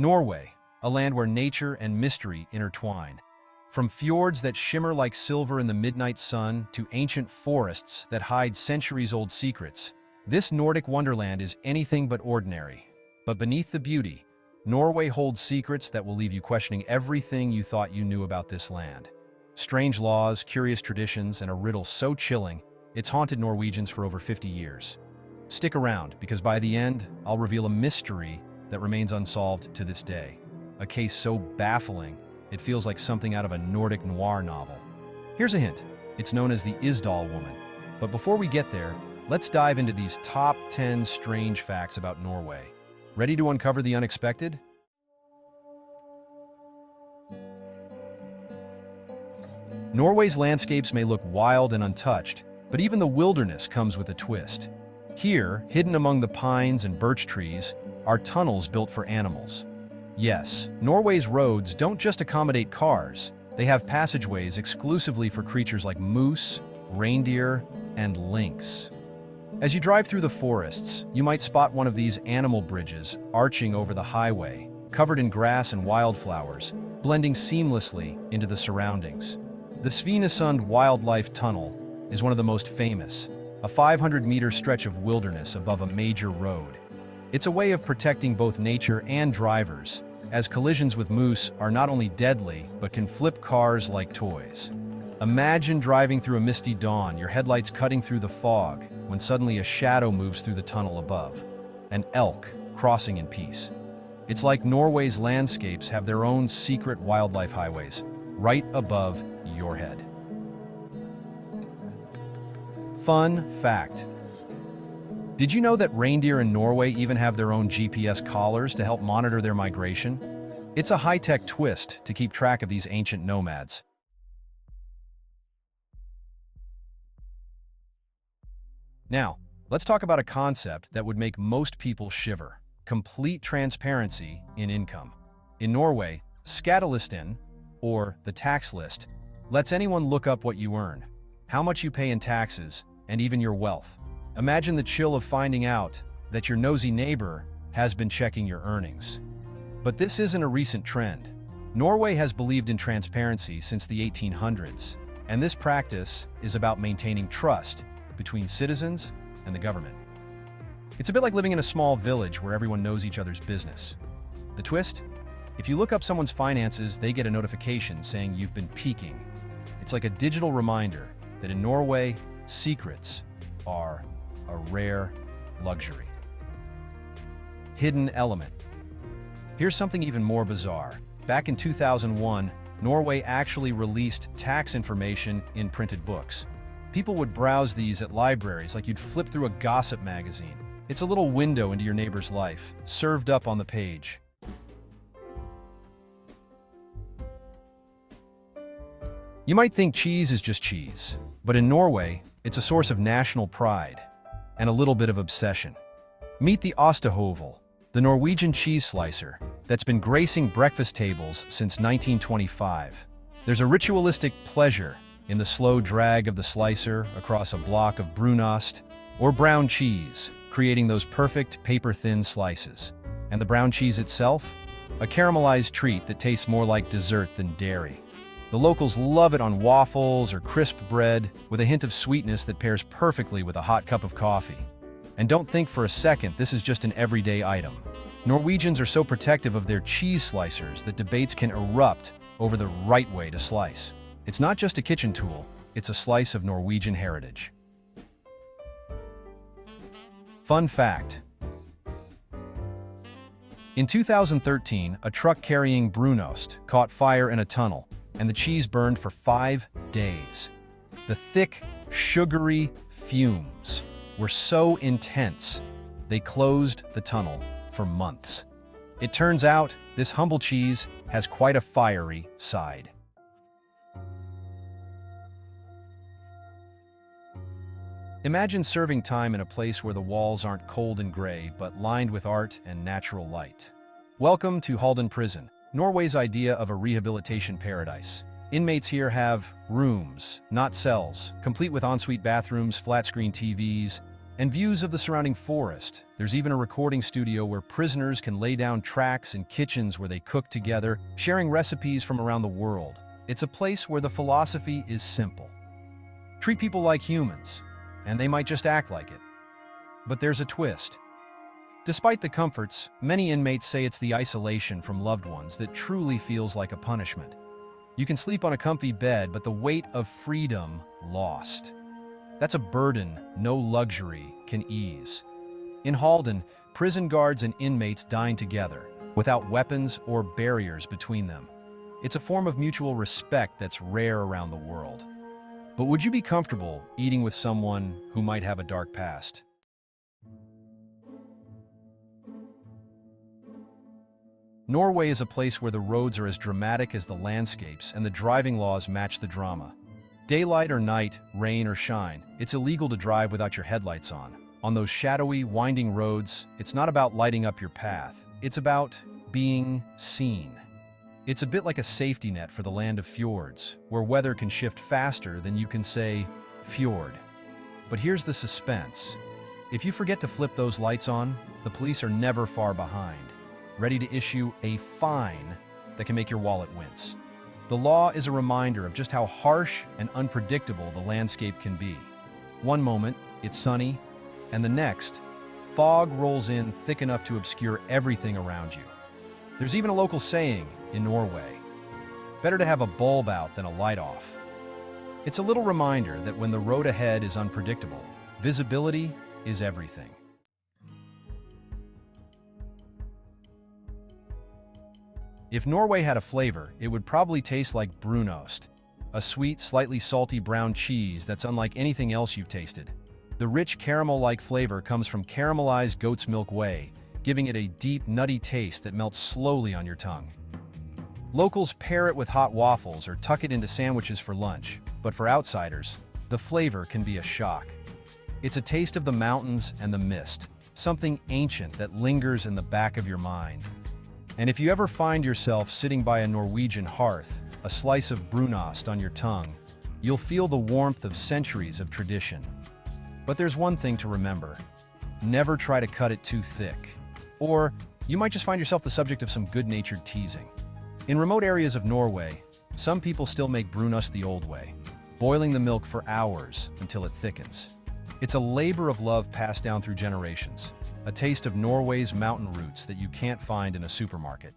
Norway, a land where nature and mystery intertwine. From fjords that shimmer like silver in the midnight sun to ancient forests that hide centuries-old secrets, this Nordic wonderland is anything but ordinary. But beneath the beauty, Norway holds secrets that will leave you questioning everything you thought you knew about this land. Strange laws, curious traditions, and a riddle so chilling, it's haunted Norwegians for over 50 years. Stick around, because by the end, I'll reveal a mystery that remains unsolved to this day. A case so baffling, it feels like something out of a Nordic noir novel. Here's a hint. It's known as the Isdal Woman. But before we get there, let's dive into these top 10 strange facts about Norway. Ready to uncover the unexpected? Norway's landscapes may look wild and untouched, but even the wilderness comes with a twist. Here, hidden among the pines and birch trees, are tunnels built for animals. Yes, Norway's roads don't just accommodate cars. They have passageways exclusively for creatures like moose, reindeer, and lynx. As you drive through the forests, you might spot one of these animal bridges arching over the highway, covered in grass and wildflowers, blending seamlessly into the surroundings. The Svinesund Wildlife Tunnel is one of the most famous, a 500-meter stretch of wilderness above a major road. It's a way of protecting both nature and drivers, as collisions with moose are not only deadly, but can flip cars like toys. Imagine driving through a misty dawn, your headlights cutting through the fog, when suddenly a shadow moves through the tunnel above. An elk crossing in peace. It's like Norway's landscapes have their own secret wildlife highways, right above your head. Fun fact. Did you know that reindeer in Norway even have their own GPS collars to help monitor their migration? It's a high-tech twist to keep track of these ancient nomads. Now, let's talk about a concept that would make most people shiver: complete transparency in income. In Norway, skattelisten, or the tax list, lets anyone look up what you earn, how much you pay in taxes, and even your wealth. Imagine the chill of finding out that your nosy neighbor has been checking your earnings. But this isn't a recent trend. Norway has believed in transparency since the 1800s, and this practice is about maintaining trust between citizens and the government. It's a bit like living in a small village where everyone knows each other's business. The twist? If you look up someone's finances, they get a notification saying you've been peeking. It's like a digital reminder that in Norway, secrets are a rare luxury. Hidden element. Here's something even more bizarre. Back in 2001, Norway actually released tax information in printed books. People would browse these at libraries like you'd flip through a gossip magazine. It's a little window into your neighbor's life, served up on the page. You might think cheese is just cheese, but in Norway, it's a source of national pride and a little bit of obsession. Meet the Ostehøvel, the Norwegian cheese slicer that's been gracing breakfast tables since 1925. There's a ritualistic pleasure in the slow drag of the slicer across a block of Brunus or brown cheese, creating those perfect paper-thin slices. And the brown cheese itself? A caramelized treat that tastes more like dessert than dairy. The locals love it on waffles or crisp bread, with a hint of sweetness that pairs perfectly with a hot cup of coffee. And don't think for a second this is just an everyday item. Norwegians are so protective of their cheese slicers that debates can erupt over the right way to slice. It's not just a kitchen tool, it's a slice of Norwegian heritage. Fun fact. In 2013, a truck carrying Brunus caught fire in a tunnel, and the cheese burned for 5 days. The thick, sugary fumes were so intense, they closed the tunnel for months. It turns out, this humble cheese has quite a fiery side. Imagine serving time in a place where the walls aren't cold and gray, but lined with art and natural light. Welcome to Halden Prison, Norway's idea of a rehabilitation paradise. Inmates here have rooms, not cells, complete with ensuite bathrooms, flat-screen TVs, And views of the surrounding forest. There's even a recording studio where prisoners can lay down tracks and kitchens where they cook together, sharing recipes from around the world. It's a place where the philosophy is simple. Treat people like humans, and they might just act like it. But there's a twist. Despite the comforts, many inmates say it's the isolation from loved ones that truly feels like a punishment. You can sleep on a comfy bed, but the weight of freedom lost. That's a burden no luxury can ease. In Halden, prison guards and inmates dine together, without weapons or barriers between them. It's a form of mutual respect that's rare around the world. But would you be comfortable eating with someone who might have a dark past? Norway is a place where the roads are as dramatic as the landscapes and the driving laws match the drama. Daylight or night, rain or shine, it's illegal to drive without your headlights on. On those shadowy, winding roads, it's not about lighting up your path. It's about being seen. It's a bit like a safety net for the land of fjords, where weather can shift faster than you can say, fjord. But here's the suspense. If you forget to flip those lights on, the police are never far behind, ready to issue a fine that can make your wallet wince. The law is a reminder of just how harsh and unpredictable the landscape can be. One moment, it's sunny, and the next, fog rolls in thick enough to obscure everything around you. There's even a local saying in Norway, better to have a bulb out than a light off. It's a little reminder that when the road ahead is unpredictable, visibility is everything. If Norway had a flavor, it would probably taste like Brunus, a sweet, slightly salty brown cheese that's unlike anything else you've tasted. The rich caramel-like flavor comes from caramelized goat's milk whey, giving it a deep, nutty taste that melts slowly on your tongue. Locals pair it with hot waffles or tuck it into sandwiches for lunch, but for outsiders, the flavor can be a shock. It's a taste of the mountains and the mist, something ancient that lingers in the back of your mind. And if you ever find yourself sitting by a Norwegian hearth, a slice of Brunust on your tongue, you'll feel the warmth of centuries of tradition. But there's one thing to remember. Never try to cut it too thick. Or you might just find yourself the subject of some good-natured teasing. In remote areas of Norway, some people still make Brunust the old way, boiling the milk for hours until it thickens. It's a labor of love passed down through generations. A taste of Norway's mountain roots that you can't find in a supermarket.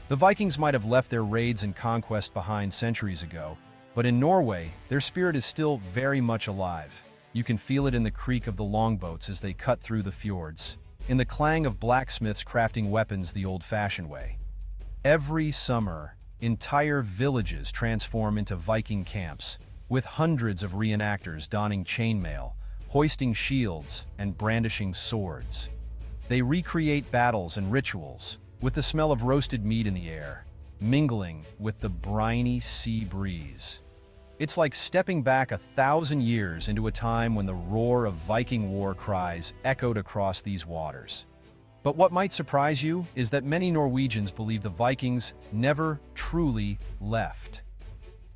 The Vikings might have left their raids and conquest behind centuries ago, but in Norway, their spirit is still very much alive. You can feel it in the creak of the longboats as they cut through the fjords, in the clang of blacksmiths crafting weapons the old-fashioned way. Every summer, entire villages transform into Viking camps, with hundreds of reenactors donning chainmail, hoisting shields, and brandishing swords. They recreate battles and rituals, with the smell of roasted meat in the air, mingling with the briny sea breeze. It's like stepping back 1,000 years into a time when the roar of Viking war cries echoed across these waters. But what might surprise you is that many Norwegians believe the Vikings never truly left.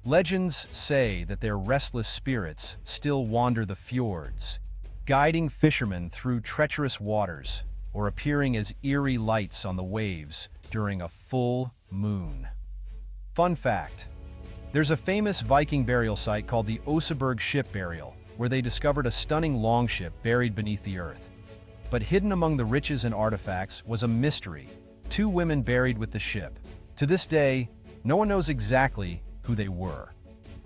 Legends say that their restless spirits still wander the fjords, guiding fishermen through treacherous waters or appearing as eerie lights on the waves during a full moon. Fun fact, there's a famous Viking burial site called the Oseberg Ship Burial, where they discovered a stunning longship buried beneath the earth. But hidden among the riches and artifacts was a mystery, 2 women buried with the ship. To this day, no one knows exactly who they were.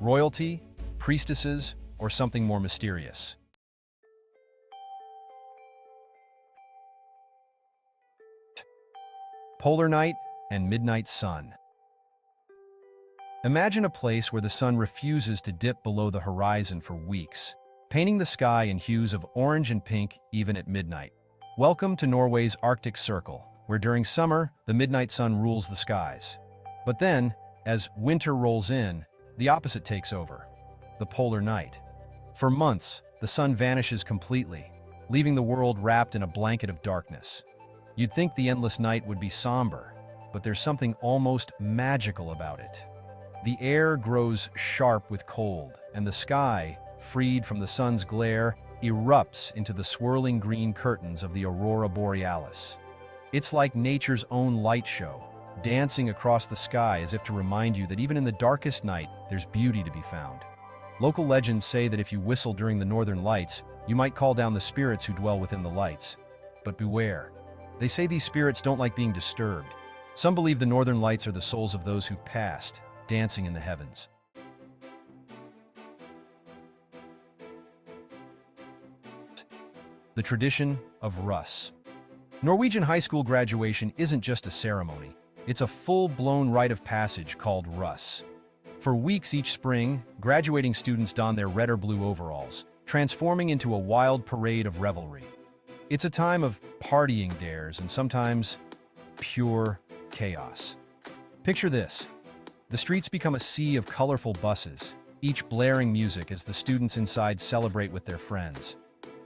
Royalty, priestesses, or something more mysterious. Polar night and midnight sun. Imagine a place where the sun refuses to dip below the horizon for weeks, painting the sky in hues of orange and pink even at midnight. Welcome to Norway's Arctic Circle, where during summer, the midnight sun rules the skies. But then, as winter rolls in, the opposite takes over, the polar night. For months, the sun vanishes completely, leaving the world wrapped in a blanket of darkness. You'd think the endless night would be somber, but there's something almost magical about it. The air grows sharp with cold, and the sky, freed from the sun's glare, erupts into the swirling green curtains of the aurora borealis. It's like nature's own light show, dancing across the sky as if to remind you that even in the darkest night, there's beauty to be found. Local legends say that if you whistle during the northern lights, you might call down the spirits who dwell within the lights. But beware. They say these spirits don't like being disturbed. Some believe the northern lights are the souls of those who've passed, dancing in the heavens. The tradition of Russ. Norwegian high school graduation isn't just a ceremony. It's a full-blown rite of passage called Russ. For weeks each spring, graduating students don their red or blue overalls, transforming into a wild parade of revelry. It's a time of partying dares and sometimes pure chaos. Picture this. The streets become a sea of colorful buses, each blaring music as the students inside celebrate with their friends.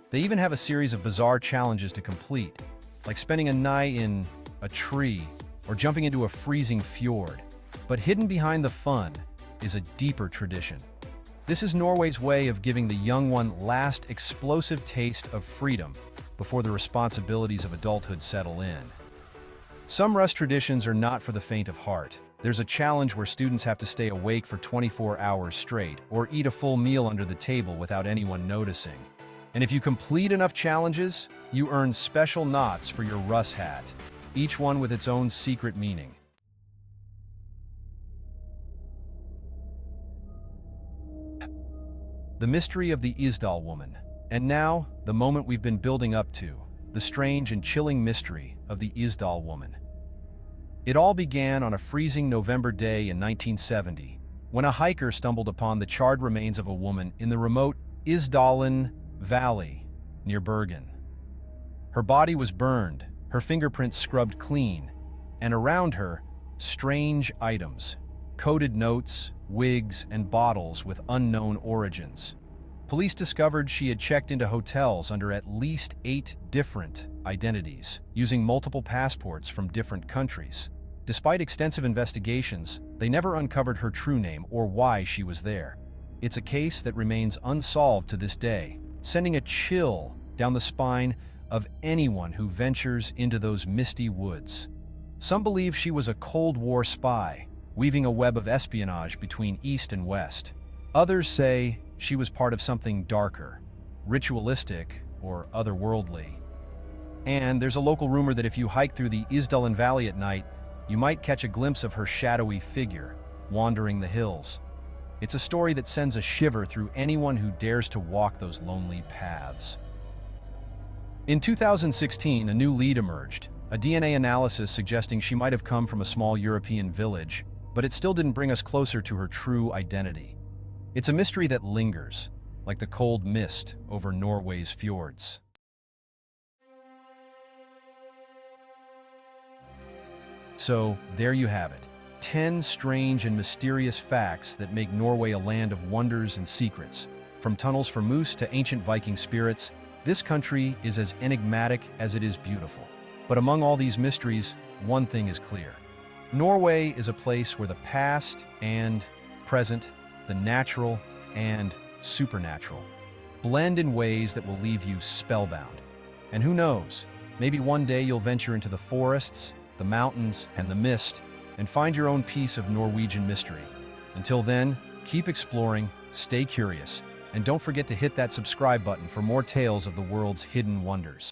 They even have a series of bizarre challenges to complete, like spending a night in a tree or jumping into a freezing fjord. But hidden behind the fun is a deeper tradition. This is Norway's way of giving the young one last explosive taste of freedom before the responsibilities of adulthood settle in. Some Russ traditions are not for the faint of heart. There's a challenge where students have to stay awake for 24 hours straight or eat a full meal under the table without anyone noticing. And if you complete enough challenges, you earn special knots for your Russ hat, each one with its own secret meaning. The mystery of the Isdal Woman. And now, the moment we've been building up to, the strange and chilling mystery of the Isdal Woman. It all began on a freezing November day in 1970, when a hiker stumbled upon the charred remains of a woman in the remote Isdalen Valley near Bergen. Her body was burned, her fingerprints scrubbed clean, and around her, strange items, coded notes, wigs, and bottles with unknown origins. Police discovered she had checked into hotels under at least 8 different identities, using multiple passports from different countries. Despite extensive investigations, they never uncovered her true name or why she was there. It's a case that remains unsolved to this day, sending a chill down the spine of anyone who ventures into those misty woods. Some believe she was a Cold War spy, weaving a web of espionage between East and West. Others say she was part of something darker, ritualistic, or otherworldly. And there's a local rumor that if you hike through the Isdalen Valley at night, you might catch a glimpse of her shadowy figure, wandering the hills. It's a story that sends a shiver through anyone who dares to walk those lonely paths. In 2016, a new lead emerged, a DNA analysis suggesting she might have come from a small European village, but it still didn't bring us closer to her true identity. It's a mystery that lingers, like the cold mist over Norway's fjords. So, there you have it. 10 strange and mysterious facts that make Norway a land of wonders and secrets. From tunnels for moose to ancient Viking spirits, this country is as enigmatic as it is beautiful. But among all these mysteries, one thing is clear. Norway is a place where the past and present, the natural and supernatural, blend in ways that will leave you spellbound. And who knows, maybe one day you'll venture into the forests, the mountains, and the mist, and find your own piece of Norwegian mystery. Until then, keep exploring, stay curious, and don't forget to hit that subscribe button for more tales of the world's hidden wonders.